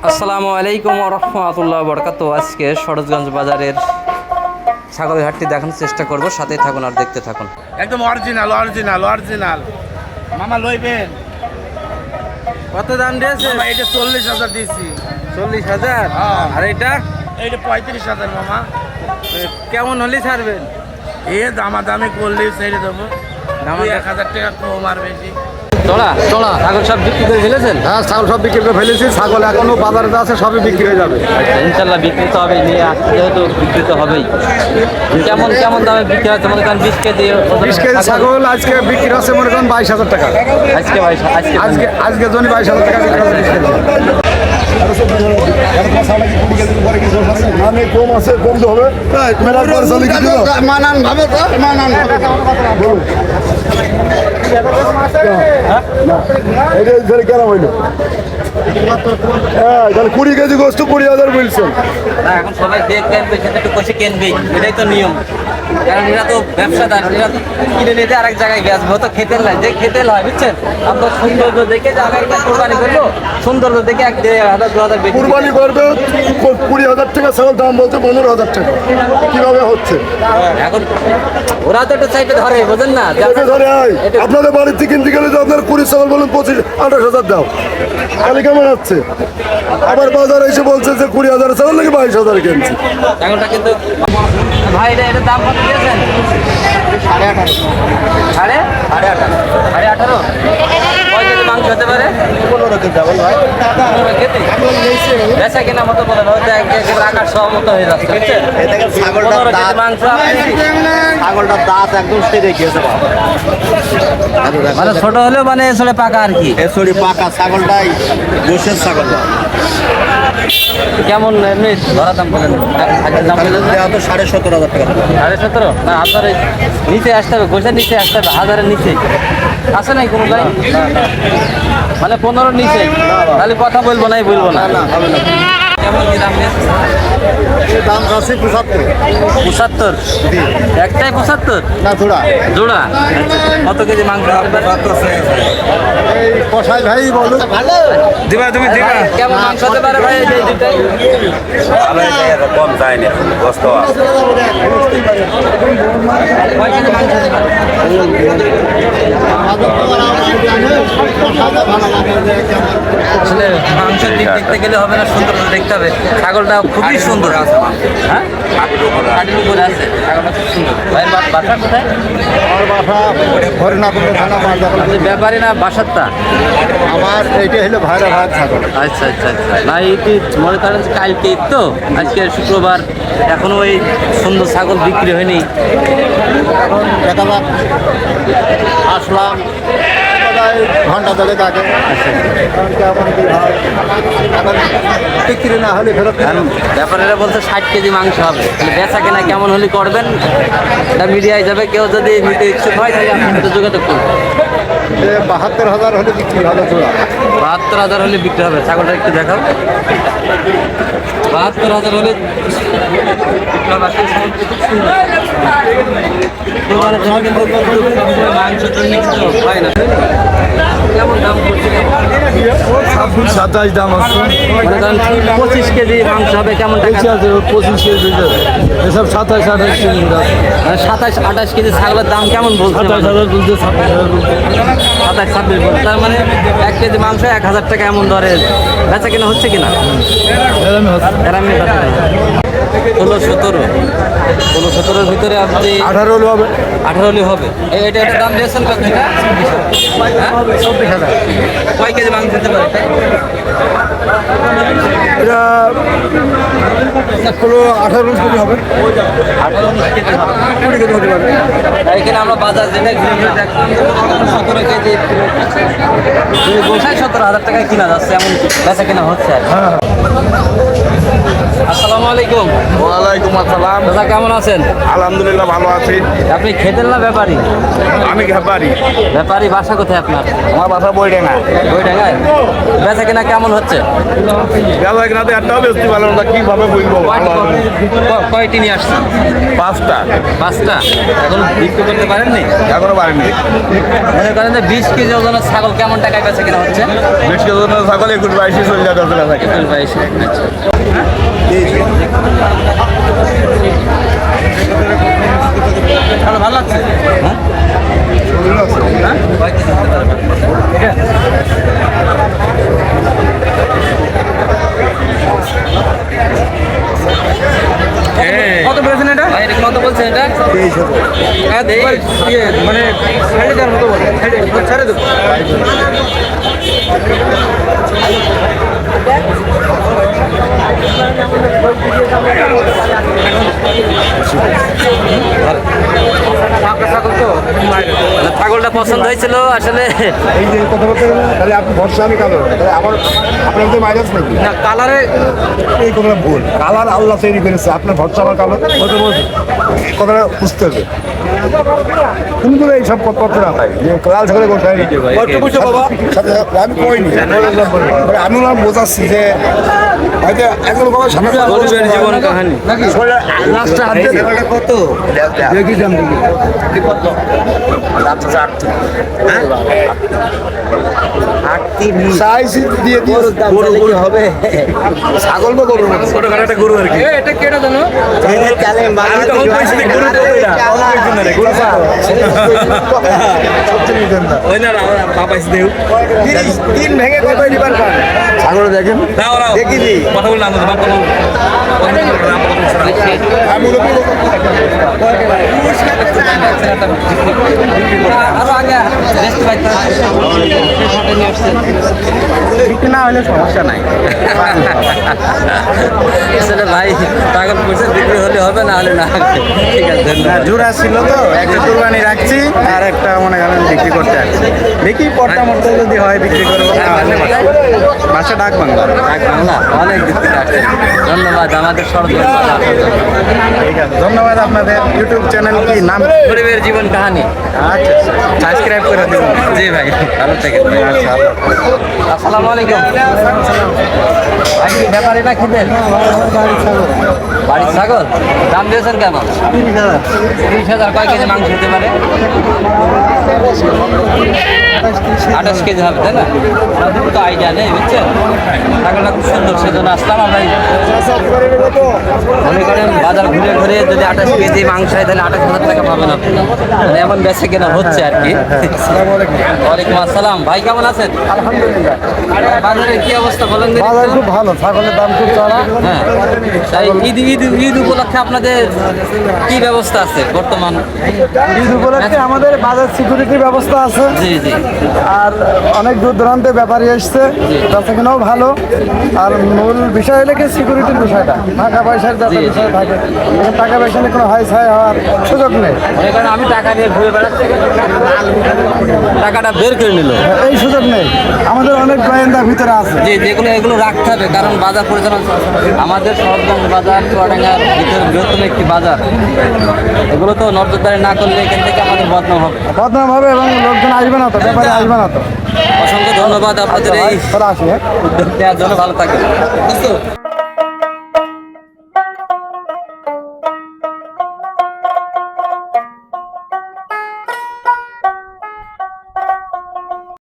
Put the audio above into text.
আসসালামু আলাইকুম রহমতুল্লাহ বরকাত। আজকে সরোজগঞ্জ বাজারের ছাগলের হাটটি দেখানোর চেষ্টা করব, সাথেই থাকুন আর দেখতে থাকুন। একদম অরিজিনাল অরিজিনাল অরিজিনাল মামা লইবেন। কত দাম দিয়েছে? মামা এটা 40,000 দিয়েছি। 40,000। হ্যাঁ। আর এটা এইটা 35,000 মামা। কেমন হলে ছাড়বেন? এ দামাদামি করলেই ছেড়ে দেবো। দামা 1,000 টাকা কম আর বেশি। তোলা তোলা ছাগল সব বিক্রি করে ফেলেছেন? হ্যাঁ, ছাগল সব বিক্রি করে ফেলেছি। ছাগল এখনো বাজারে আছে, সবই বিক্রি হয়ে যাবে। ইনশাল্লাহ বিক্রি তো হবে, নিয়ে আসতে যেহেতু বিক্রি তো হবেই। কেমন কেমন দামে বিক্রি হচ্ছে মনে করেন? 20 কেজি 20 কেজি ছাগল আজকে বিক্রি হচ্ছে মনে করেন 22,000 টাকা। আজকে আজকে জন্য 22,000 টাকা বিক্রি হচ্ছে 20 কেজি। কম আছে, কম তো হবে। মানান ভাবে তো মানান এটা কেন হইলো? হ্যাঁ, তাহলে 20 কেজি গোস্ত 20,000 বলছেন। না, এখন সবাই দেখবেন একটু কষে কিনবেই, এটাই তো নিয়ম। কারণ এরা তো ব্যবসাদার, এরা তো কিনে নিতে আরেক জায়গায় বেচবো, তো খেতে নাই, যে খেতে হয় বুঝছেন। আমরা সৌন্দর্য দেখে যে আগে একটা কোরবানি করবো, সৌন্দর্য দেখে 1,000 2,000 বেশি কুরবানি করবে 20,000 টাকা, ছাগল দাম বলছে 15,000 টাকা। কিভাবে হচ্ছে? এখন ওরা তো একটু চাইতে ধরে, বোঝেন না? এটাকে ধরে আয়। আপনাদের বাড়িতে কিনতে গেলে তো আপনার 20 ছাগল বলুন 25-28,000 দাও, তাহলে কেমন হচ্ছে? আবার বাজারে এসে বলছে যে 20,000 ছাগল নাকি 22,000 কিনছি। ছাগলটা কিন্তু ভাই এটার দাম কত দিয়েছেন? 18,500। কয় কেজি মাংস হতে পারে? 15 কেজি। বেচা কেনা মতো বলেন, হয়তো একেবারে আকাশ সহ মতো হয়ে যাচ্ছে বুঝছেন। 15 কেজি মাংস ছাগলটার দাঁত একদম সেরে গিয়েছে। মানে ছোট হলেও মানে আসলে পাকা আর কি। এসরি পাকা ছাগলটাই গোশের ছাগল। কেমন এমনি ধরা দাম বলেন? দাম বলেন তো 17,500 টাকা। 17.5? না, আপনার এই নিচে আসতে হবে, গোছের নিচে আসতে হবে, 1000-এর নিচে আছে নাই কোনো ভাই? মানে 15 নিচে, তাহলে কথা বলবো নাই, বলবো না। কেমন কি দাম নিয়েছে? দাম আছে 75। 75? একটাই 75? না জোড়া জোড়া? কত কেজি মাংস হতে পারে? এই কষাই ভাই বলো দিবা তুমি দিবা। কেমন মাংস হতে পারে ভাই এই দুটাই? কম চাইনি কষ্ট। কয় কেজি মাংস হতে পারে? আসলে মাংসের দিক দেখতে গেলে হবে না, সুন্দর দেখতে হবে। ছাগলটা খুবই সুন্দর আছে। হ্যাঁ, হাটের উপরে আছে, ছাগলটা খুব সুন্দর। ভাই বাসা কোথায়? আমার বাসা হরিনাথপুর থানা বাজার। আপনি ব্যাপারী না বাসারটা? আমার এইটা হলো ভাইরা ভাই ছাগল। আচ্ছা আচ্ছা আচ্ছা। না এইটি মনে করেন যে কালকে ঈদ তো, আজকে শুক্রবার, এখনো ওই সুন্দর ছাগল বিক্রি হয়নি। এখন দেখা যাক, আসলাম ঘন্টা ধরে থাকে। কেমন কি হয় এখন বিক্রি না হলে ফেরত ব্যাপারীরা বলছে 60 কেজি মাংস হবে। তাহলে বেচা কেনা কেমন হলে করবেন, এটা মিডিয়ায় যাবে। কেউ যদি নিতে ইচ্ছুক হয় তাহলে আপনার সাথে যোগাযোগ করবেন। 72,000 হলে বিক্রি হবে জোড়া। 72,000 হলে বিক্রি হবে। ছাগলটা একটু দেখাও। 72,000 হলে মাংস হয় না। কেমন দাম করছে? 27 দাম আছে। মনে করেন 25 কেজি মাংস হবে, কেমন টাকা? 25 কেজি এসব 27-28 কেজি। 27-28 কেজি ছাগলের দাম কেমন বলছে? 27,000 বলছে, 27,000 বলছে। 27-26 বলছে। তার মানে 1 কেজি মাংস 1,000 টাকা এমন ধরে বেচা কেনা হচ্ছে কিনা? এরামি 16-17 ভিতরে আপনি 18 হলে হবে। 18 হলে হবে। এটা দাম দিয়েছেন কত? এটা 24,000। কয় কেজি মাংস দিতে পারে? এটা 18 কেজি হবে। 18-19 কেজি হবে। 20 কেজি হতে পারে। এখানে আমরা বাজার যেটা ঘুরে ঘুরে দেখলাম 17 কেজি গোসায় 17,000 টাকায় কিনা যাচ্ছে, এমন বেচা কেনা হচ্ছে আর কি। হ্যাঁ। আসসালামু আলাইকুম। ওয়ালাইকুম আসসালাম। দাদা কেমন আছেন? আলহামদুলিল্লাহ ভালো আছি। আপনি খেতেন না ব্যাপারী? আমি ঘাপারি, ব্যাপারী বাসা কোথায় আপনার? আমার বাসা বইডাঙ্গা। ওইটাঙ্গায়। বেচা কিনা কেমন হচ্ছে? গেল একনাতে একটাও বেশি ভালো না, কিভাবে বলবো? কয়টি নিয়ে আসছেন? 5টা, 5টা। এখন বিক্রি করতে পারেননি? এখনো পারিনি। মনে করেন যে 20 কেজি ওজনের ছাগল কেমন টাকায় বেচা কিনা হচ্ছে? 20 কেজি ওজনের ছাগল 21-22 চলে যাচ্ছে। ভালো ভালো লাগছে। হ্যাঁ? হ্যাঁ? কয় কেজি হতে পারবে? এটা? কত বলেছেন এটা? কত বলছেন এটা? 23,000। মানে 4.5 মতো বলে। ছেড়ে দেবো। ছাগলটা পছন্দ হয়েছিল আসলে। এই যে কথা বলতে গেলে তাহলে আপনি ভরসা আমি কালো তাহলে আমার আপনার মধ্যে মাইনাস নাকি না কালারে এই কথাটা ভুল কালার আল্লাহ তৈরি করেছে আপনার ভরসা আমার কালো কথা বলছি এই কথাটা বুঝতে হবে কিন্তু এই সব কথা না ভাই যে লাল ছাগলের কথা আমি কইনি আমি ওরা বোঝাচ্ছি যে হয়তো একজন বাবা সামনে গরিবের জীবন কাহিনী। লাস্টটা হাত দিয়ে কত দেখি দাম দেখি কত সাইজ দিয়ে দিয়ে হবে ছাগল বা গরু ছোটখাটো একটা গরু আর কি। এটা কেটে দেন। ওই না বাবা দেউ তিন ভেঙে কত নিবার পান ছাগল দেখেন দেখিনি কথা বললাম আমি আরো আগে রেস্ট বাইক না হলে সমস্যা নাই আসলে ভাই পাগল পয়সা বিক্রি হলে হবে না হলে না হবে। ঠিক আছে ধন্যবাদ। জোড়া ছিল তো একটা কুরবানি রাখছি আর একটা মনে করেন বিক্রি করতে আসছি দেখি পট্টা মট্টা যদি হয় বিক্রি করবো বাসা ডাক বাংলা ডাক বাংলা অনেক দূর থেকে আসছে। ধন্যবাদ আমাদের সরকার ঠিক আছে ধন্যবাদ আপনাদের ইউটিউব চ্যানেল কি নাম গরিবের জীবন কাহিনী। আচ্ছা সাবস্ক্রাইব করে দেবেন জি ভাই ভালো থেকে। আসসালামু আলাইকুম। ভাই কি ব্যাপারী না খেতেন? বাড়ির ছাগল দাম দিয়েছেন কেমন? 30,000। কয় কেজি মাংস হতে পারে? 28 কেজি হবে তাই না? আমাদের তো আইডিয়া নেই বুঝছেন। ছাগলটা খুব সুন্দর সেজন্য আসলাম আমরা। মনে করেন বাজার ঘুরে ঘুরে যদি 28 কেজি মাংস হয় তাহলে 28,000 টাকা পাবেন আপনি। মানে এমন বেচে কেনা হচ্ছে আর কি। ওয়ালাইকুম আসসালাম। ভাই কেমন আছেন? আলহামদুলিল্লাহ বাজারের কি অবস্থা বলেন দেখি? বাজার খুব ভালো ছাগলের দাম খুব চড়া হ্যাঁ তাই ঈদ উপলক্ষে আপনাদের কি ব্যবস্থা আছে বর্তমান? ঈদ উপলক্ষে আমাদের বাজার সিকিউরিটির ব্যবস্থা আছে জি জি আর অনেক দূর দূরান্তে ব্যাপারী এসছে সেখানেও ভালো আর মূল বিষয় হলে কি সিকিউরিটির বিষয়টা টাকা পয়সার যাতে জি, জি। বিষয় থাকে এখানে টাকা পয়সা নিয়ে কোনো হাই ছাই হওয়ার সুযোগ নেই মনে করেন আমি টাকা নিয়ে ঘুরে বেড়াচ্ছি, টাকাটা বের করে নিল। এই সুযোগ নেই আমাদের অনেক গোয়েন্দা ভিতরে আছে যে যেগুলো এগুলো রাখতে হবে কারণ বাজার পরিচালনা আমাদের সরগঞ্জ বাজার চুয়াডাঙ্গার ভিতরে বৃহত্তম একটি বাজার। এগুলো তো নজরদারি না করলে এখান থেকে আমাদের বদনাম হবে। বদনাম হবে এবং লোকজন আসবে না তো ব্যাপারে আসবে না তো অসংখ্য ধন্যবাদ আপনাদের এই তারা আসি হ্যাঁ উদ্যোগ নেওয়ার জন্য। ভালো থাকবেন।